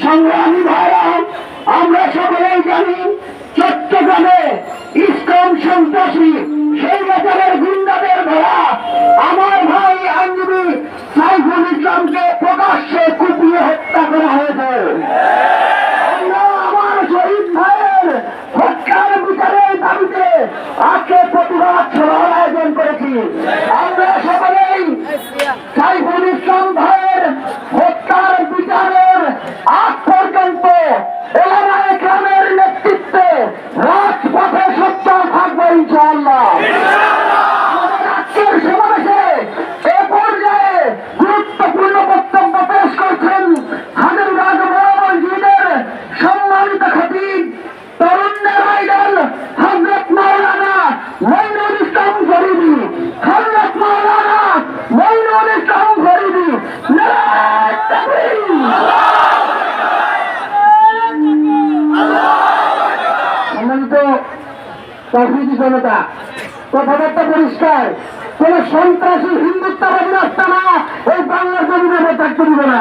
সংগ্রামী ভাইরা, আমরা সকলেই জানি চট্টগ্রামে ইসলাম সন্ত্রাসী সেই বছরের গুন্ডাদের ধরা আমার ভাই আইনজীবী সাইফুল ইসলামকে প্রকাশ্যে কুপিয়ে হত্যা করা হয়েছে। আমরা আমার শহীদ ভাইয়ের হত্যার বিচারের দাবিতে আজকে প্রতিবাদ সভার আয়োজন করেছি। আমরা সকলেই সাইফুল ইসলাম ভাইয়ের হত্যার বিচারের আগ পর্যন্ত ওলামায়ে কেরামের নেতৃত্বে রাজপথে সোচ্চার থাকবে ইনশাআল্লাহ। আমাদের আজকের সমাবেশে এ পর্যায়ে গুরুত্বপূর্ণ বক্তব্য পেশ করছেন হাজারীবাগ বড় মসজিদের সম্মানিত খতিব তরুণের আইডল হযরত মাওলানা মঈনুল ইসলাম ফরিদী। হযরত মাওলানা মঈনুল ইসলাম ফরিদী। নারায়ে তাকবীর। সম্মানিত তাওহীদি জনতা, কথাবার্তা পরিষ্কার, কোন সন্ত্রাসী হিন্দুত্ববাদী রাস্তা না এই বাংলার জমিনে থাকতে দিব না।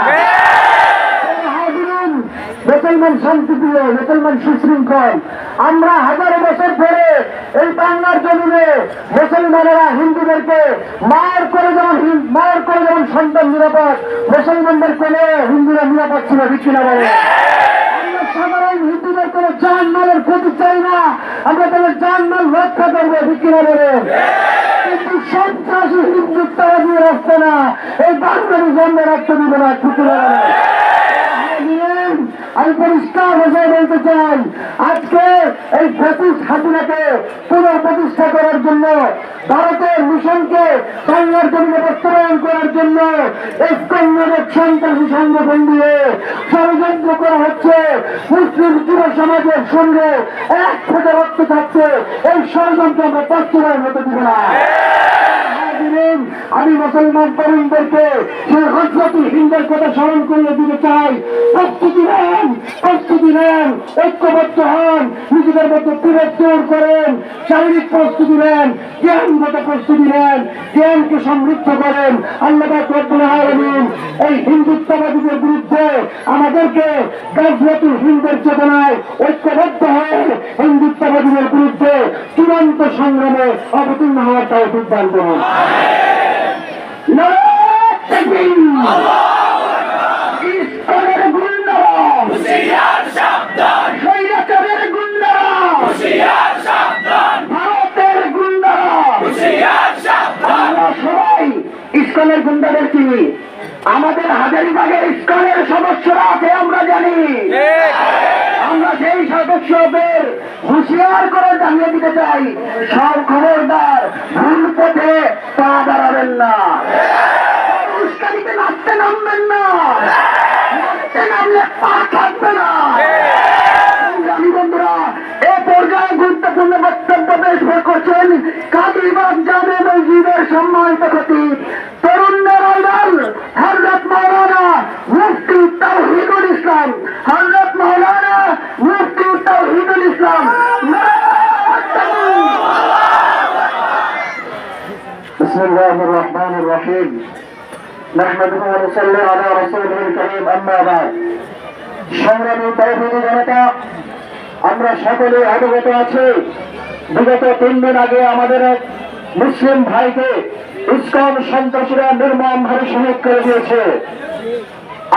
মুসলমান শান্তিপ্রিয়, মুসলমান সুশৃঙ্খল, আমরা হাজারো বছর ধরে এই বাংলার জমিনে মুসলমানেরা হিন্দুদেরকে মার করে যেমন সন্তান নিরাপদ, মুসলমানদের কোনে হিন্দুরা নিরাপদ ছিল, ঠিক কিনা বলে? সাধারণ হিন্দুদের কোন জানমালের ক্ষতি চাই না, আমরা তাদের জানমাল রক্ষা করবো, ঠিক কিনা বলে? কিন্তু সন্ত্রাসী হিন্দুত্ববাদী রাস্তা না এই বাংলার জন্মে রাখতে দিব না, ঠিক কিনা বলে? আমি পরিষ্কার ভাষায় বলতে চাই, আজকে এই ফ্যাসিস্ট হাসিনাকে পুনঃপ্রতিষ্ঠা করার জন্য, ভারতের মিশনকে বাংলার জমিনে বাস্তবায়ন করার জন্য ইসকনের সন্ত্রাসী সংগঠন দিয়ে ষড়যন্ত্র করা হচ্ছে। মুসলিম যুব সমাজের সঙ্গে এক ফোঁটা রক্ত থাকছে, এই ষড়যন্ত্র আমরা বাস্তবায়ন হতে দিব না। আমি মুসলমান তরুণদেরকে সেই হযরতুল হিন্দের কথা স্মরণ করিয়ে দিতে চাই। প্রস্তুতি নেন, ঐক্যবদ্ধ হন, নিজেদের মধ্যে বিরোধ দূর করেন, শারীরিক প্রস্তুতি নেন, জ্ঞানগত প্রস্তুতি নেন, জ্ঞানকে সমৃদ্ধ করেন। আল্লাহ রব্বুল আলামিন এই হিন্দুত্ববাদীদের বিরুদ্ধে আমাদেরকে গাজওয়াতুল হিন্দের চেতনায় ঐক্যবদ্ধ হয়ে হিন্দুত্ববাদীদের বিরুদ্ধে চূড়ান্ত সংগ্রামে অবতীর্ণ হওয়ার তৌফিক দান করুন। নারায়ে তাকবীর। ইসলামের গুন্ডারা হুঁশিয়ার সাবধান, স্বৈরাচারের গুন্ডারা হুঁশিয়ার সাবধান, ভারতের গুন্ডারা হুঁশিয়ার সাবধান। আমরা সবাই ইসলামের গুন্ডাদের চিনি, আমাদের হাজারীবাগের ইসলামের সদস্যরা আছে, আমরা জানি। আমরা সেই সদস্যদের হুঁশিয়ার করে জানিয়ে দিতে চাই, সব খবরদার ভুল পথে পা বাড়াবেন না, উস্কানিতে নাচতে নামবেন না, নাচতে নামলে পা থাকবে না। আমি বন্ধুরা এ পর্যায়ে গুরুত্বপূর্ণ বক্তব্য পেশ করছেন কাদিবাগ জামে মসজিদের সম্মানিত খতিব তরুণের আইডল হযরত মাওলানা মুফতি তাওহীদুল ইসলাম। হযরত মাওলানা মুফতি তাওহীদুল ইসলাম। বিসমিল্লাহির রহমানির রহিম। নাহমাদুহু ওয়া নুসাল্লি আলা রাসূলিল কারীম, আম্মা বা'দ। সংগ্রামী তাওহীদি জনতা, আমরা সকলে অবগত আছি, বিগত 3 দিন আগে আমাদের এক মুসলিম ভাইকে ইসকন সন্ত্রাসীরা নির্মমভাবে শহীদ করে দিয়েছে।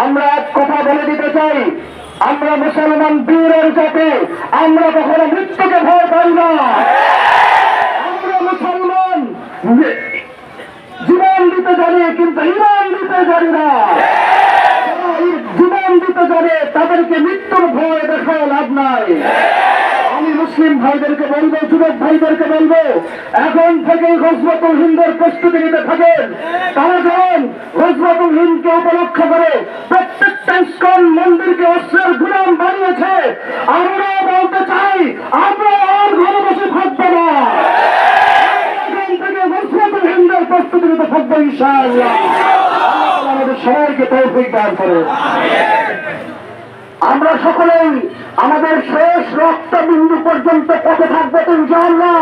আমরা এক কথা বলে দিতে চাই, আমরা মুসলমান বীরের জাতি, আমরা কখনো মৃত্যুকে ভয় পাই না। আমরা মুসলমান জীবন দিতে জানি, কিন্তু ঈমান দিতে জানি না। জীবন দিতে জানে, তাদেরকে মৃত্যুর ভয় দেখায় লাভ নাই। আমি মুসলিম ভাইদেরকে বলবো, যুবক ভাইদেরকে বলবো, এখন থেকে গজওয়াতুল হিন্দের প্রস্তুতি নিতে থাকেন। তারা যখন গজওয়াতুল হিন্দকে উপলক্ষ করে প্রত্যেকটা ইসকন মন্দিরকে অস্ত্রের গুলাম বানিয়েছে, আমরা বলতে চাই আমরা আর ঘরে বসে থাকবো না, এখন থেকে গজওয়াতুল হিন্দের প্রস্তুতি নিতে থাকবো ইনশাআল্লাহ। আমাদের সবাইকে তৌফিক দান করে। আমরা সকলেই আমাদের শেষ রক্তবিন্দু পর্যন্ত পথে থাকবো ইনশাআল্লাহ।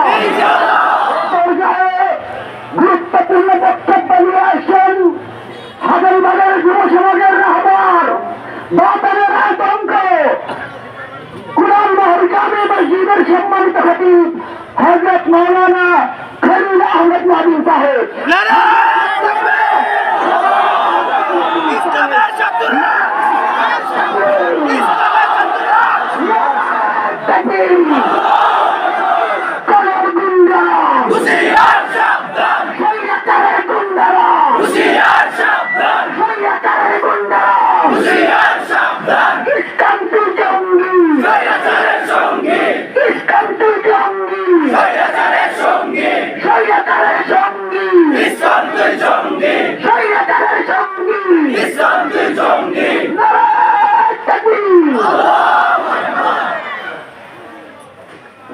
গুরুত্বপূর্ণ বক্তব্য নিয়ে আসেন হাজারীবাগের যুব সমাজের রাহবার বাতানের আতঙ্ক হযরত মাওলানা খলিল আহমদ মাদুর সাহেব।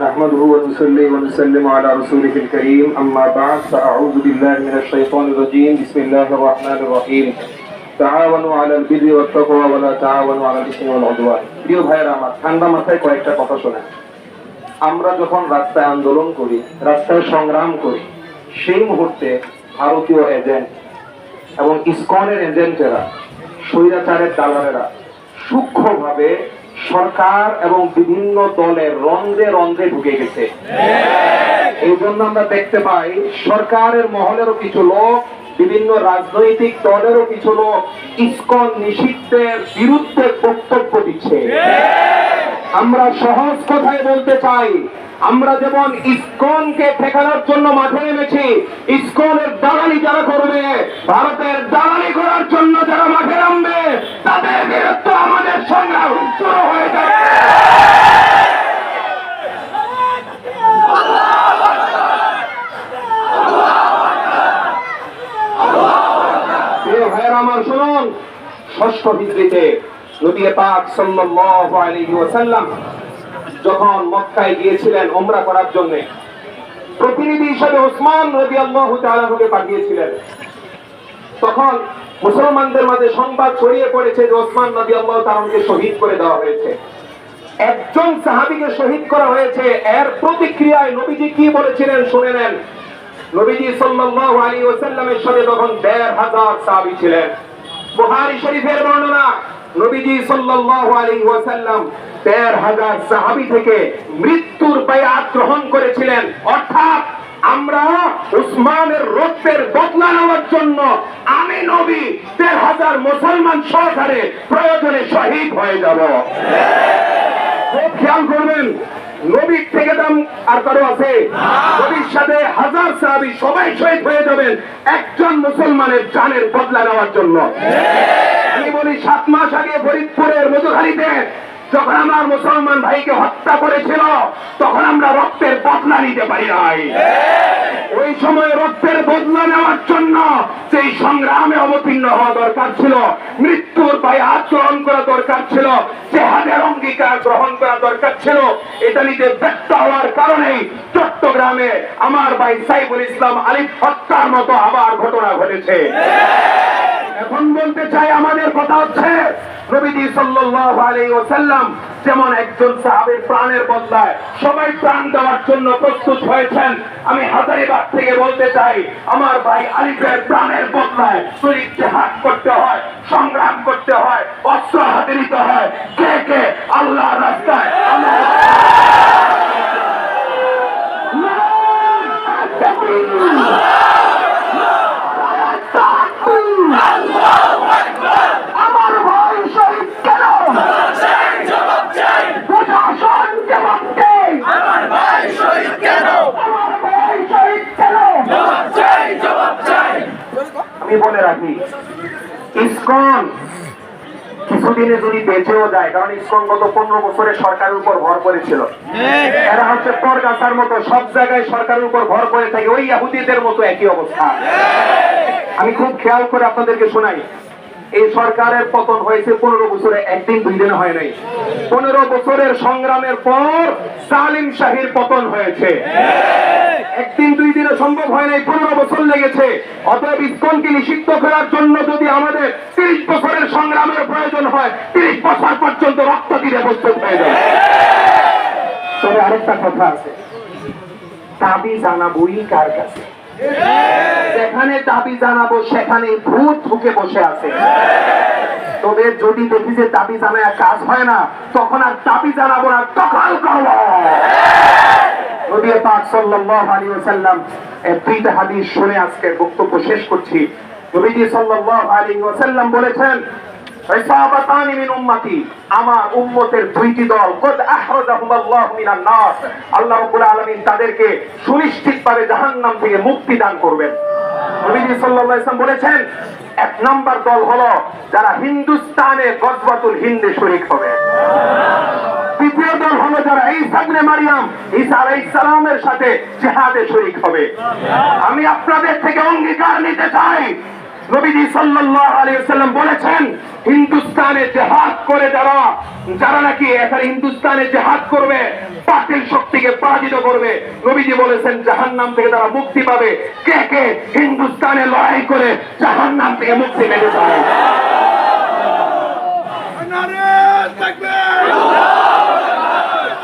نحمده ونصلي ونسلم على رسوله الكريم أما بعد فأعوذ بالله من الشيطان الرجيم بسم الله الرحمن الرحيم تعاونوا على البر والتقوى ولا تعاونوا على الإثم والعدوان প্রিয় ভাইরা আমার ঠান্ডা মাথায় কয়েকটা কথা শোনেন আমরা যখন রাস্তায় আন্দোলন করি রাস্তায় সংগ্রাম করি সেই মুহূর্তে ভারতীয় এজেন্ট এবং ইসকনের এজেন্টেরা স্বৈরাচারের দালালেরা সূক্ষ্মভাবে সরকার এবং বিভিন্ন দলের রন্ধ্রে রন্ধ্রে ঢুকে গেছে। এই জন্য আমরা দেখতে পাই সরকারের মহলেরও কিছু লোক বিভিন্ন রাজনৈতিক দলেরও কিছু লোক ইসকন নিষিদ্ধের বিরুদ্ধে বক্তব্য দিচ্ছে। আমরা সহজ কথায় বলতে চাই আমরা যেমন ইসকনকে ঠেকানোর জন্য মাঠে নেমেছি, ইসকনের দালালি যারা করবে, ভারতের দালালি করার জন্য যারা মাঠে নামবে, তাদের বিরুদ্ধে আমাদের সংগ্রাম শুরু হয়ে যাবে। আমার শুনুন, ষষ্ঠ হিজরিতে নবী পাক সাল্লাল্লাহু আলাইহি ওয়াসাল্লাম যখন মক্কায় গিয়েছিলেন উমরা করার জন্য, প্রতিনিধি হিসেবে ওসমান রাদিয়াল্লাহু তাআলাকে পাঠিয়েছিলেন। তখন মুসলমানদের মাঝে সংবাদ ছড়িয়ে পড়েছে যে ওসমান রাদিয়াল্লাহু তাআলাকে শহীদ করে দেওয়া হয়েছে। একজন সাহাবীকে শহীদ করা হয়েছে, এর প্রতিক্রিয়ায় নবীজি কি বলেছিলেন শুনে নেন। নবীজি সাল্লাল্লাহু আলাইহি ওয়াসাল্লামের সাথে তখন ১৫০০ সাহাবী ছিলেন। বুখারী শরীফের বর্ণনা, নবীজি সাল্লাল্লাহু আলাইহি ওয়াসাল্লাম ১৫০০ সাহাবী থেকে মৃত্যুর বায়াত গ্রহণ করেছিলেন। অর্থাৎ আমরা উসমানের রক্তের বদলা নেওয়ার জন্য আমি নবী ১৫০০ মুসলমান সহকারে প্রয়োজনে শহীদ হয়ে যাব। খুব খেয়াল করবেন, নবীর থেকে দাম আর কারো আছে? নবীর সাথে ১০০০ সাহাবী সবাই শহীদ হয়ে যাবেন একজন মুসলমানের জানের বদলা নেওয়ার জন্য। আমি বলি ৭ মাস আগে ফরিদপুরের মধুখালীতে যখন আমার মুসলমান ভাইকে হত্যা করেছিল তখন আমরা রক্তের বদলা নিতে পারি নাই। ওই সময় রক্তের বদলা নেওয়ার জন্য সেই সংগ্রামে অবতীর্ণ হওয়া দরকার ছিল, মৃত্যুর বায়াত গ্রহণ করা দরকার ছিল, জিহাদের অঙ্গীকার গ্রহণ করা দরকার ছিল। এটা নিতে ব্যর্থ হওয়ার কারণেই চট্টগ্রামে আমার ভাই সাইফুল ইসলাম আলিফ হত্যার মতো আবার ঘটনা ঘটেছে। এখন বলতে চাই আমাদের কথা হচ্ছে নবীজি সাল্লাল্লাহু আলাইহি ওয়াসাল্লাম যেমন একজন সাহাবীর প্রাণের বদলায় সবাই প্রাণ দেওয়ার জন্য প্রস্তুত হয়েছেন, আমি হাজারীবাগ থেকে বলতে চাই আমার ভাই আলিফের প্রাণের বদলায় যদি জিহাদ করতে হয়, সংগ্রাম করতে হয়, অস্ত্র হাতে নিতে হয়, কে কে আল্লাহর রাস্তায় আমার ভাই শহীদ কেন? প্রশাসন জবাব দেয়। আমার ভাই শহীদ কেন? আমার ভাই শহীদ কেন? আমি বলে রাখি, ইসকন কিছুদিনে যদি বেঁচেও যায়, কারণ ইসকন গত 15 বছরে সরকারের উপর ভর করেছিল, এরা হচ্ছে পরগাছার মতো সব জায়গায় সরকারের উপর ভর করে থাকে, ওই ইহুদিদের মতো একই অবস্থা। আমি খুব খেয়াল করে আপনাদেরকে শোনাই, এই সরকারের পতন হয়েছে 15 বছরে, একদিন 2 দিনে হয় নাই। 15 বছরের সংগ্রামের পর সালিম শাহীর পতন হয়েছে। একদিন 2 দিনে সম্ভব হয় নাই, 15 বছর লেগেছে। অতএব ইসকনকে নিষিদ্ধ করার জন্য যদি আমাদের 30 বছরের সংগ্রামের প্রয়োজন হয়, 30 বছর পর্যন্ত রক্ত দিতে প্রস্তুত হয়ে যাবে। তবে আরেকটা কথা আছে, দাবি জানাবোই কার কাছে? যেখানে দাবি জানাবো সেখানে ভূত ঢুকে বসে আছে। তবে যদি দেখি যে দাবি জানায় কাজ হয় না, তখন আর দাবি জানাবো না, দখল করবো। নবী পাক সাল্লাল্লাহু আলাইহি ওয়াসাল্লাম এই দুইটা হাদিস শুনে আজকের বক্তব্য শেষ করছি। নবীজি সাল্লাল্লাহু আলাইহি ওয়াসাল্লাম বলেছেন, ইসাবাতানি মিন উম্মতি, আমার উম্মতের দুইটি দল, কদ আহরাজাহুমুল্লাহু মিনান নার, আল্লাহ রাব্বুল আলামিন তাদেরকে সুনিশ্চিতভাবে জাহান্নাম থেকে মুক্তি দান করবেন। নবীজি সাল্লাল্লাহু আলাইহি ওয়াসাল্লাম বলেছেন, এক নাম্বার দল হলো যারা হিন্দুস্তানে গজওয়াতুল হিন্দে শরীক হবে। দ্বিতীয় দল হলো যারা ঈসা ইবনে মারইয়াম, ঈসা আলাইহিস সালামের সাথে জিহাদে শরীক হবে। আমি আপনাদের থেকে অঙ্গীকার নিতে চাই, নবীজি সাল্লাল্লাহু আলাইহি ওয়াসাল্লাম বলেছেন, হিন্দুস্তানে জিহাদ করে যারা নাকি এখানে হিন্দুস্তানে জিহাদ করবে, বাতিল শক্তিকে পরাজিত করবে, নবীজি বলেছেন জাহান্নাম থেকে তারা মুক্তি পাবে। কে কে হিন্দুস্তানে লড়াই করে জাহান্নাম থেকে মুক্তি পেতে চায়? নারে তাকবীর,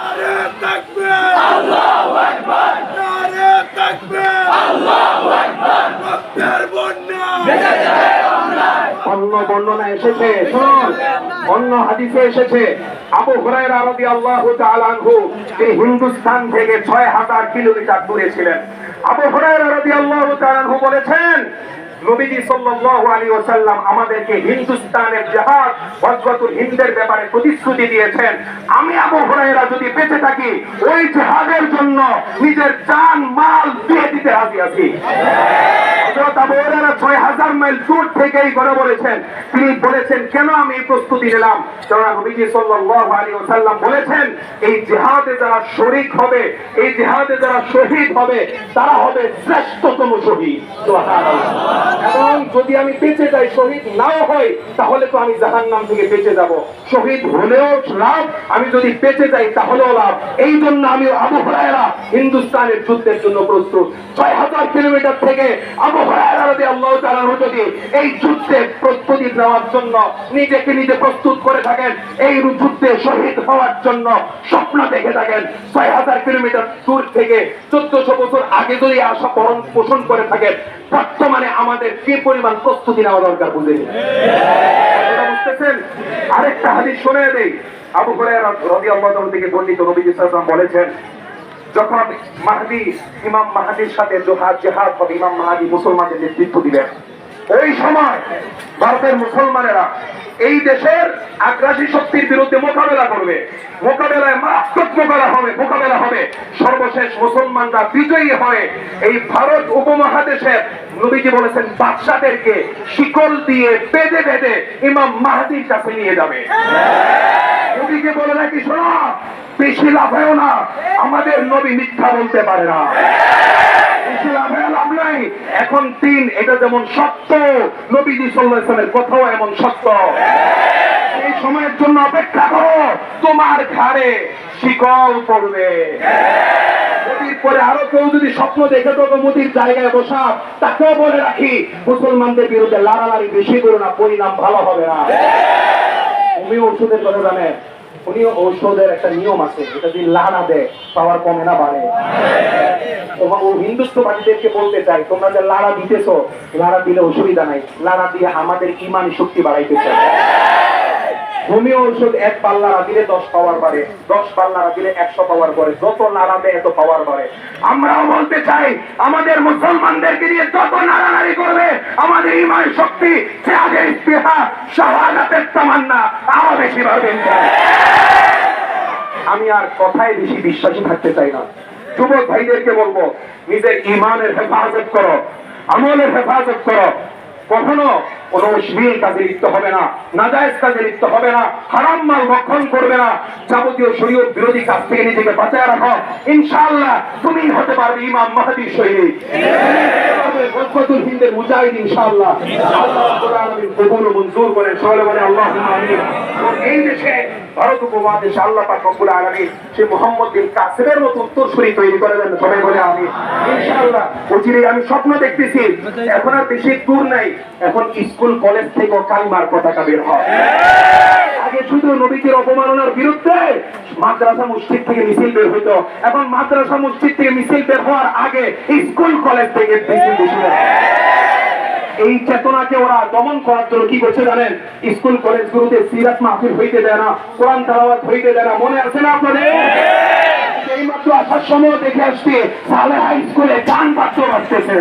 নারে তাকবীর, আল্লাহু আকবার, নারে তাকবীর, আল্লাহু আকবার, রক্তের বন্যা ভেসে যায় বাংলায়। অন্য বর্ণনা এসেছে, শুনুন, অন্য হাদিসে এসেছে, আবু হুরায়রা রাদিয়াল্লাহু তাআলা আনহু তিনি হিন্দুস্তান থেকে ৬০০০ কিলোমিটার দূরে ছিলেন। আবু হুরায়রা রাদিয়াল্লাহু তাআলা আনহু বলেছেন, নবীজি সাল্লাল্লাহু আলাইহি ওয়াসাল্লাম আমাদেরকে হিন্দুস্তানের জিহাদ গজওয়াতুল হিন্দের ব্যাপারে প্রতিশ্রুতি দিয়েছেন। আমি আবু হুরায়রা যদি বেঁচে থাকি ওই জিহাদের জন্য নিজের জান মাল দিয়ে দিতে রাজি আছি। হযরত আবু হুরায়রা ৬০০০ মাইল দূর থেকে এই কথা বলেছেন। তিনি বলেছেন, কেন আমি এই প্রস্তুতি নিলাম? কারণ নবীজি সাল্লাল্লাহু আলাইহি ওয়াসাল্লাম বলেছেন, এই জিহাদে যারা শরীক হবে, এই জিহাদে যারা শহীদ হবে, তারা হবে শ্রেষ্ঠতম শহীদ। সুবহানাল্লাহ। এবং যদি আমি বেঁচে যাই, শহীদ নাও হই, তাহলে তো আমি জাহান্নাম থেকে বেঁচে যাব। শহীদ হলেও লাভ, আমি যদি বেঁচে যাই তাহলেও লাভ। এই জন্য আমি আবু হুরায়রা হিন্দুস্তানের যুদ্ধের জন্য প্রস্তুত। ৬০০০ কিলোমিটার থেকে আবু হুরায়রা রাদিয়াল্লাহু তাআলা আনহু যদি এই যুদ্ধে প্রস্তুতি নেওয়ার জন্য নিজেকে নিজে প্রস্তুত করে থাকেন, এই যুদ্ধে শহীদ হওয়ার জন্য স্বপ্ন দেখে থাকেন, ৬০০০ কিলোমিটার দূর থেকে ১৪০০ বছর আগে যদি আশা পোষণ করে থাকেন, বর্তমানে আমাদের কি পরিমাণ প্রস্তুতি নেওয়া দরকার বুঝে নিন। বুঝতেছেন? আরেকটা হাদিস শুনে দেই, আবু হুরায়রা রাদিয়াল্লাহু তাআলা থেকে বর্ণিত, নবীজি সাল্লাল্লাহু আলাইহি ওয়াসাল্লাম বলেছেন, যখন ইমাম মাহদির সাথে জিহাদ হবে, ইমাম মাহদি মুসলমানদের নেতৃত্ব দিবেন, ওই সময় ভারতের মুসলমানেরা এই দেশের আগ্রাসী শক্তির বিরুদ্ধে মোকাবেলা করবে। মোকাবেলায় মারাত্মক মোকাবেলা হবে। সর্বশেষ মুসলমানরা বিজয়ী হয়ে এই ভারত উপমহাদেশের, নবীজি বলেছেন, বাদশাদেরকে শিকল দিয়ে বেঁধে বেঁধে ইমাম মাহদির কাছে নিয়ে যাবে। নবীজি বলে নাকি, শোনো, বেশি লাভেও না, আমাদের নবী মিথ্যা বলতে পারে না। লাভ নাই। এখন দিন এটা যেমন সত্য, নবীজি সাল্লাল্লাহু আলাইহি ওয়াসাল্লামের কথাও এমন সত্য। এই সময়ের জন্য অপেক্ষা করো, তোমার ঘাড়ে শিকল পড়বে। মোদির পরে আরো কেউ যদি স্বপ্ন দেখে তো মোদির জায়গায় বসা, তাকেও বলে রাখি, মুসলমানদের বিরুদ্ধে লাড়ালাড়ি বেশি করো না, পরিণাম ভালো হবে না। উনি ওষুধের কথা জানেন, উনি ঔষধের একটা নিয়ম আছে, এটা যদি লাড়া দেয় পাওয়ার কমে না বাড়ে। হিন্দুত্ববাদীদেরকে বলতে চাই, তোমরা যে লাড়া দিতেছো, লাড়া দিলে অসুবিধা নাই, লাড়া দিয়ে আমাদের ইমানি শক্তি বাড়াইতেছে। হোমিও ঔষধ 1 পাল্লা দিলে 10 পাওয়ার বাড়ে, 10 পাল্লা দিলে 100 পাওয়ার বাড়ে, যত নাড়া দেয় এত পাওয়ার বাড়ে। আমরাও বলতে চাই, আমাদের মুসলমানদেরকে নিয়ে যত নাড়ানাড়ি করবে, আমাদের ইমান শক্তি, জিহাদের ইস্তিহা, শাহাদাতের তামান্না আরো বেশি বাড়বে। আমি আর কথায় বেশি বিশ্বাসী থাকতে চাই না। যুবক ভাইদেরকে বলবো, নিজের ইমানের হেফাজত করো, আমলের হেফাজত করো। কখনো কোন অশ্লীল কাজে লিপ্ত হবে না, নাজায়েজ কাজে লিপ্ত হবে না, হারাম মাল ভক্ষণ করবে না, যাবতীয় শরীয়ত বিরোধী কাজ থেকে নিজেকে বাঁচায় রাখো। ইনশাআল্লাহ তুমি হতে পারবে ইমাম মাহদির শহীদ, গজওয়াতুল হিন্দের মুজাহিদ। ইনশাআল্লাহ আল্লাহ রাব্বুল আলামিন কবুল ও মঞ্জুর করেন। সকলে বলে আল্লাহুম্মা আমিন। এই দেশে ভারত উপমহাদেশে আল্লাহ পাক রব্বুল আলামিন সেই মুহাম্মদ বিন কাসিমের মতো উত্তরসূরি তৈরি করে দেন। সবাই বলে আমিন। ইনশাআল্লাহ অচিরেই আমি স্বপ্ন দেখতেছি, এখন আর বেশি দূর নাই, এখন স্কুল কলেজ থেকে কালিমার পতাকা বের হয়। আগে শুধু নবীজির অপমাননার বিরুদ্ধে মাদ্রাসা মসজিদ থেকে মিছিল বের হইতো, এখন মাদ্রাসা মসজিদ থেকে মিছিল বের হওয়ার আগে স্কুল কলেজ থেকে মিছিল বের হয়। এই চেতনাকে ওরা দমন করার জন্য কি করছে জানেন? স্কুল কলেজগুলোতে সিরাত মাহফিল হইতে দেয় না, কোরআন তেলাওয়াত হইতে দেয় না। মনে আছে না আপনাদের? এই মাত্র আসার সময় দেখে আসছি সালে হাই স্কুলে গান বাদ্য বাজতেছে।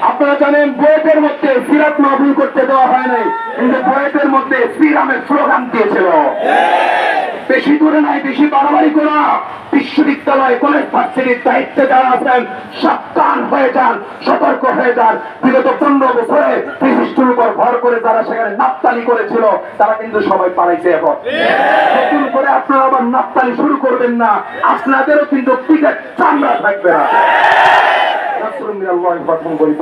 আপনারা জানেন বুয়েটের মধ্যে সিরাত মাহফিল করতে দেওয়া হয় নাই, কিন্তু বুয়েটের মধ্যে শ্রীরামের স্লোগান দিয়েছিল। বেশি দূরে নাই, বেশি বাড়াবাড়ি করা। বিশ্ববিদ্যালয় কলেজ ভার্সিটির দায়িত্বে যারা আছেন সাবধান হয়ে যান, সতর্ক হয়ে যান। বিগত 15 বছরে কৃষির উপর ভর করে যারা সেখানে নাপতালি করেছিল তারা কিন্তু সবাই পালাইছে। এখন নতুন করে আপনারা আবার নাপতালি শুরু করবেন না, আপনাদেরও কিন্তু পিঠের চামড়া থাকবে না। রাসূলুল্লাহ সাল্লাল্লাহু আলাইহি ওয়াসাল্লাম বলি,